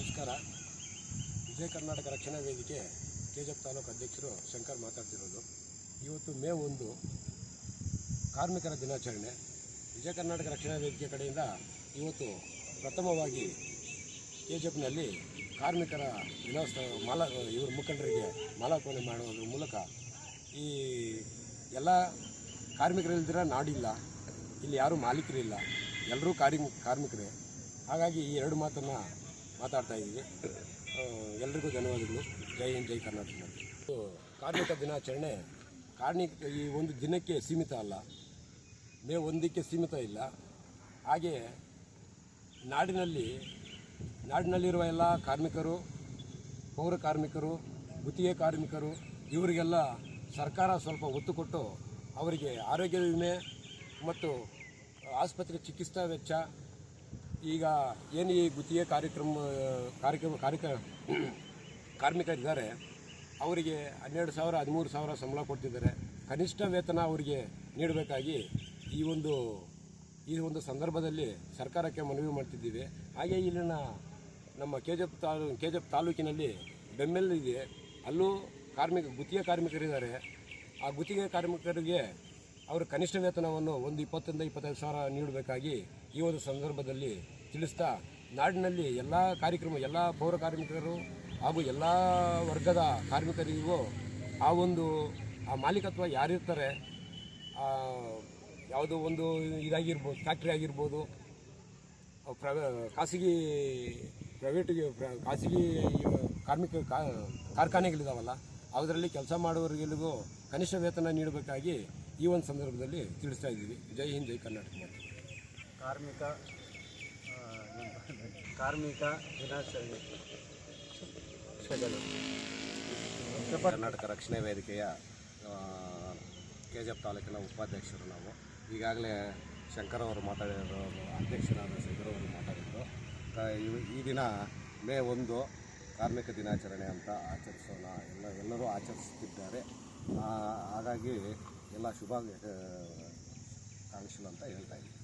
ನಮಸ್ಕಾರ. ವಿಜಯ ಕರ್ನಾಟಕ ರಕ್ಷಣಾ ವೇದಿಕೆ ಕೆಜಿಎಫ್ ತಾಲೂಕು ಅಧ್ಯಕ್ಷರು ಶಂಕರ್ ಮಾತಾಡ್ತಿರೋದು. ಇವತ್ತು ಮೇ 1 ಕಾರ್ಮಿಕರ ದಿನಾಚರಣೆ. ವಿಜಯ ಕರ್ನಾಟಕ ರಕ್ಷಣಾ ವೇದಿಕೆ ಕಡೆಯಿಂದ ಇವತ್ತು ಪ್ರಥಮವಾಗಿ ಕೆಜಿಎಫ್ನಲ್ಲಿ ಕಾರ್ಮಿಕರ ದಿನೋತ್ಸವ ಇವ್ರ ಮುಖಂಡರಿಗೆ ಮಾಲಾರ್ಪಣೆ ಮಾಡೋದ್ರ ಮೂಲಕ ಈ ಎಲ್ಲ ಕಾರ್ಮಿಕರಿಲ್ದಿರ ನಾಡಿಲ್ಲ, ಇಲ್ಲಿ ಯಾರೂ ಮಾಲೀಕರಿಲ್ಲ, ಎಲ್ಲರೂ ಕಾರ್ಮಿಕರೇ. ಹಾಗಾಗಿ ಈ ಎರಡು ಮಾತನ್ನು ಮಾತಾಡ್ತಾ ಇದ್ದೀವಿ. ಎಲ್ರಿಗೂ ಧನ್ಯವಾದಗಳು. ಜೈ ಹಿಂದ್, ಜೈ ಕರ್ನಾಟಕ. ಕಾರ್ಮಿಕ ದಿನಾಚರಣೆ ಈ ಒಂದು ದಿನಕ್ಕೆ ಸೀಮಿತ ಅಲ್ಲ, ಮೇ 1ಕ್ಕೆ ಸೀಮಿತ ಇಲ್ಲ. ಹಾಗೆ ನಾಡಿನಲ್ಲಿರುವ ಎಲ್ಲ ಕಾರ್ಮಿಕರು, ಪೌರ ಕಾರ್ಮಿಕರು, ಗುತ್ತಿಗೆ ಕಾರ್ಮಿಕರು ಇವರಿಗೆಲ್ಲ ಸರ್ಕಾರ ಸ್ವಲ್ಪ ಒತ್ತು ಕೊಟ್ಟು ಅವರಿಗೆ ಆರೋಗ್ಯ ವಿಮೆ ಮತ್ತು ಆಸ್ಪತ್ರೆ ಚಿಕಿತ್ಸಾ ವೆಚ್ಚ, ಈಗ ಏನು ಈ ಗುತ್ತಿಗೆ ಕಾರ್ಮಿಕರಿದ್ದಾರೆ ಅವರಿಗೆ 12,000 13,000 ಸಂಬಳ ಕೊಡ್ತಿದ್ದಾರೆ. ಕನಿಷ್ಠ ವೇತನ ಅವರಿಗೆ ನೀಡಬೇಕಾಗಿ ಈ ಒಂದು ಸಂದರ್ಭದಲ್ಲಿ ಸರ್ಕಾರಕ್ಕೆ ಮನವಿ ಮಾಡ್ತಿದ್ದೀವಿ. ಹಾಗೆ ಇಲ್ಲಿನ ನಮ್ಮ ಕೆಜಿಎಫ್ ತಾಲೂಕಿನಲ್ಲಿ ಬೆಮ್ಮೆಲ್ ಇದೆ, ಅಲ್ಲೂ ಗುತ್ತಿಗೆ ಕಾರ್ಮಿಕರಿದ್ದಾರೆ. ಆ ಗುತ್ತಿಗೆ ಕಾರ್ಮಿಕರಿಗೆ ಅವರು ಕನಿಷ್ಠ ವೇತನವನ್ನು ಒಂದು 20ರಿಂದ 25 ಸಾವಿರ ನೀಡಬೇಕಾಗಿ ಈ ಒಂದು ಸಂದರ್ಭದಲ್ಲಿ ತಿಳಿಸ್ತಾ, ನಾಡಿನಲ್ಲಿ ಎಲ್ಲ ಪೌರ ಕಾರ್ಮಿಕರು ಹಾಗೂ ಎಲ್ಲ ವರ್ಗದ ಕಾರ್ಮಿಕರಿಗೂ ಆ ಮಾಲೀಕತ್ವ ಯಾರಿರ್ತಾರೆ, ಯಾವುದೋ ಒಂದು ಇದಾಗಿರ್ಬೋದು, ಫ್ಯಾಕ್ಟ್ರಿ ಆಗಿರ್ಬೋದು, ಖಾಸಗಿ ಕಾರ್ಖಾನೆಗಳಿದಾವಲ್ಲ, ಅದರಲ್ಲಿ ಕೆಲಸ ಮಾಡುವವರಿಗೆಲ್ಲರಿಗೂ ಕನಿಷ್ಠ ವೇತನ ನೀಡಬೇಕಾಗಿ ಈ ಒಂದು ಸಂದರ್ಭದಲ್ಲಿ ತಿಳಿಸ್ತಾ ಇದ್ದೀವಿ. ಜೈ ಹಿಂದ್, ಜೈ ಕರ್ನಾಟಕ. ಕಾರ್ಮಿಕ ದಿನಾಚರಣೆ ಕರ್ನಾಟಕ ರಕ್ಷಣಾ ವೇದಿಕೆಯ ಕೆಜಿಎಫ್ ತಾಲೂಕಿನ ಉಪಾಧ್ಯಕ್ಷರು ನಾವು. ಈಗಾಗಲೇ ಶಂಕರ್ ಅವರು ಮಾತಾಡಿದರು, ಅಧ್ಯಕ್ಷರಾದ ಶಂಕರ್ ಅವರು ಮಾತಾಡಿದರು. ಈ ದಿನ ಮೇ 1 ಕಾರ್ಮಿಕ ದಿನಾಚರಣೆ ಅಂತ ಆಚರಿಸೋಣ, ಎಲ್ಲರೂ ಆಚರಿಸುತ್ತಿದ್ದಾರೆ. ಹಾಗಾಗಿ ಎಲ್ಲ ಶುಭ ಕಾಣಿಸಲು ಅಂತ ಹೇಳ್ತಾ ಇದ್ದೀನಿ.